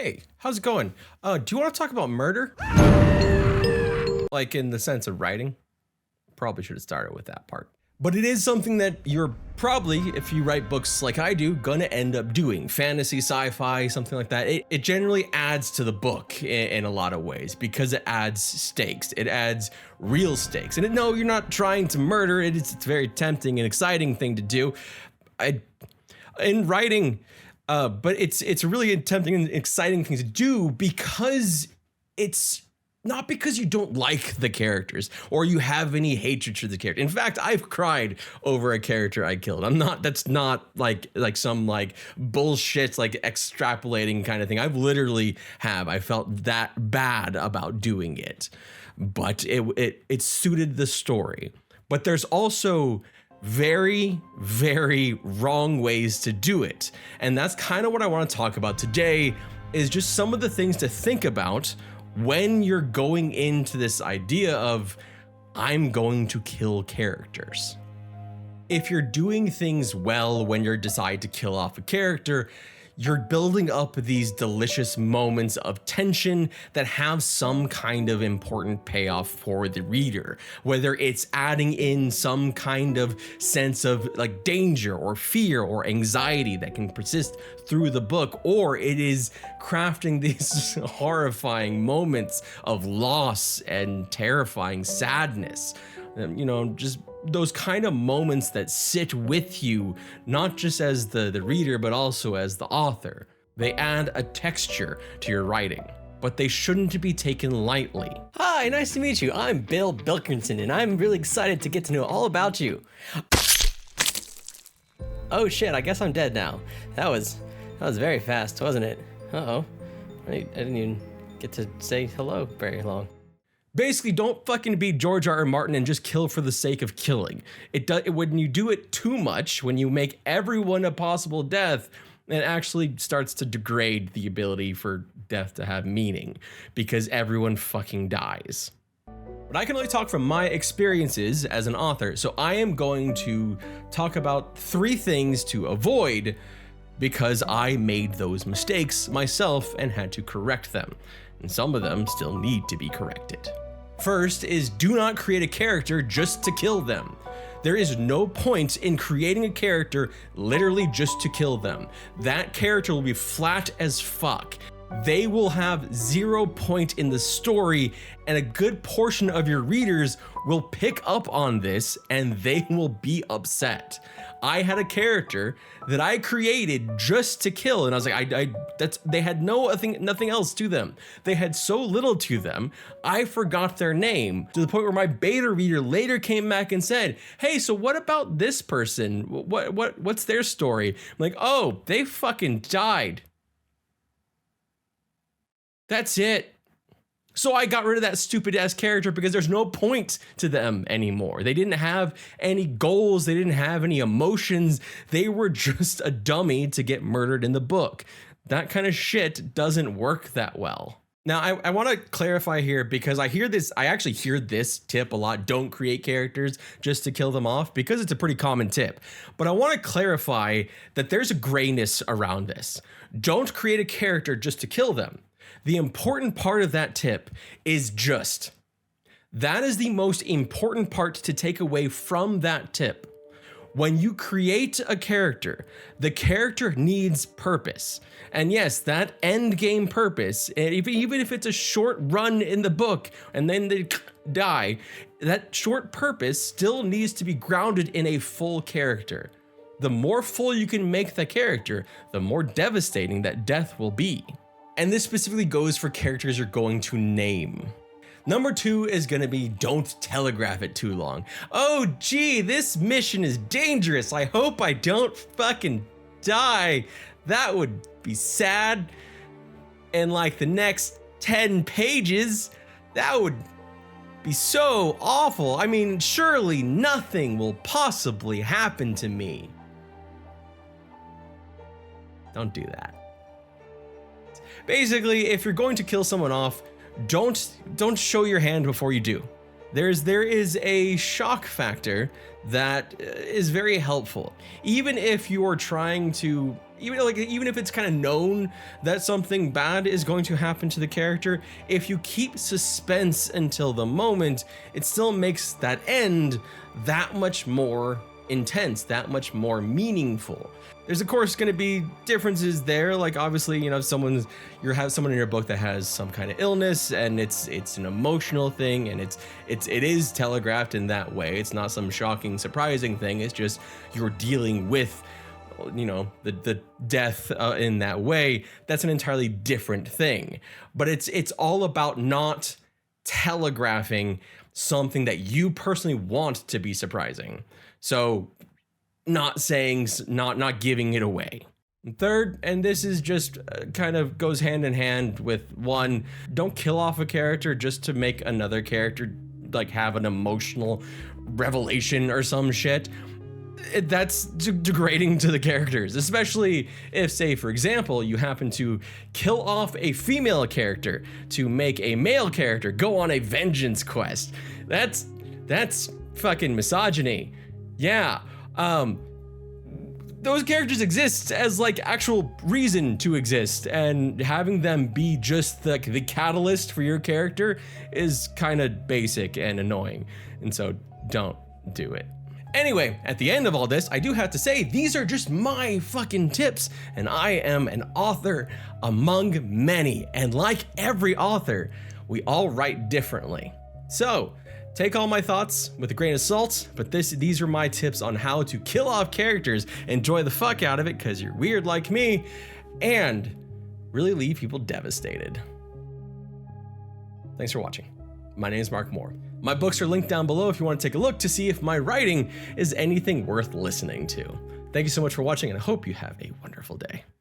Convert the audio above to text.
Hey, how's it going? Do you want to talk about murder? Like in the sense of writing? Probably should have started with that part. But it is something that you're probably, if you write books like I do, gonna end up doing. Fantasy, sci-fi, something like that. It generally adds to the book in a lot of ways because it adds stakes. It adds real stakes. And no, you're not trying to murder. It's a very tempting and exciting thing to do. In writing, but it's a really tempting and exciting thing to do because it's not because you don't like the characters or you have any hatred for the character. In fact, I've cried over a character I killed. That's not like some like bullshit, like extrapolating kind of thing. I felt that bad about doing it, but it suited the story. But there's also very, very wrong ways to do it. And that's kind of what I want to talk about today, is just some of the things to think about when you're going into this idea of, I'm going to kill characters. If you're doing things well when you decide to kill off a character, you're building up these delicious moments of tension that have some kind of important payoff for the reader, whether it's adding in some kind of sense of like danger or fear or anxiety that can persist through the book, or it is crafting these horrifying moments of loss and terrifying sadness. Just those kind of moments that sit with you, not just as the reader, but also as the author. They add a texture to your writing, but they shouldn't be taken lightly. Hi, nice to meet you. I'm Bill Bilkinson, and I'm really excited to get to know all about you. Oh shit, I guess I'm dead now. That was very fast, wasn't it? Uh-oh. I didn't even get to say hello very long. Basically, don't fucking be George R.R. Martin and just kill for the sake of killing. When you do it too much, when you make everyone a possible death, it actually starts to degrade the ability for death to have meaning, because everyone fucking dies. But I can only talk from my experiences as an author, so I am going to talk about 3 things to avoid because I made those mistakes myself and had to correct them. And some of them still need to be corrected. First is, do not create a character just to kill them. There is no point in creating a character literally just to kill them. That character will be flat as fuck. They will have 0 point in the story, and a good portion of your readers will pick up on this and they will be upset. I had a character that I created just to kill, and I was like, they had nothing else to them. They had so little to them, I forgot their name, to the point where my beta reader later came back and said, hey, so what about this person? What's their story? I'm like, oh, they fucking died. That's it. So I got rid of that stupid ass character because there's no point to them anymore. They didn't have any goals. They didn't have any emotions. They were just a dummy to get murdered in the book. That kind of shit doesn't work that well. Now, I want to clarify here because I actually hear this tip a lot. Don't create characters just to kill them off, because it's a pretty common tip. But I want to clarify that there's a grayness around this. Don't create a character just to kill them. The important part of that tip is just. That is the most important part to take away from that tip. When you create a character, the character needs purpose. And yes, that end game purpose, even if it's a short run in the book and then they die, that short purpose still needs to be grounded in a full character. The more full you can make the character, the more devastating that death will be. And this specifically goes for characters you're going to name. Number 2 is gonna be, don't telegraph it too long. Oh gee, this mission is dangerous. I hope I don't fucking die. That would be sad. And like the next 10 pages, that would be so awful. I mean, surely nothing will possibly happen to me. Don't do that. Basically, if you're going to kill someone off, don't show your hand before you do. There is a shock factor that is very helpful. Even if you are trying to even if it's kind of known that something bad is going to happen to the character, if you keep suspense until the moment, it still makes that end that much more intense, that much more meaningful. There's of course going to be differences there. Like obviously, you have someone in your book that has some kind of illness, and it's an emotional thing, and it is telegraphed in that way. It's not some shocking, surprising thing. It's just you're dealing with, the death in that way. That's an entirely different thing. But it's all about not telegraphing something that you personally want to be surprising. So not giving it away. And third, and this is just kind of goes hand in hand with one, don't kill off a character just to make another character like have an emotional revelation or some shit. That's degrading to the characters, especially if, say, for example, you happen to kill off a female character to make a male character go on a vengeance quest. That's fucking misogyny. Yeah. Those characters exist as like actual reason to exist, and having them be just the catalyst for your character is kind of basic and annoying. And so don't do it. Anyway, at the end of all this, I do have to say, these are just my fucking tips, and I am an author among many, and like every author, we all write differently. So, take all my thoughts with a grain of salt, but these are my tips on how to kill off characters, enjoy the fuck out of it because you're weird like me, and really leave people devastated. Thanks for watching. My name is Mark Moore. My books are linked down below if you want to take a look to see if my writing is anything worth listening to. Thank you so much for watching, and I hope you have a wonderful day.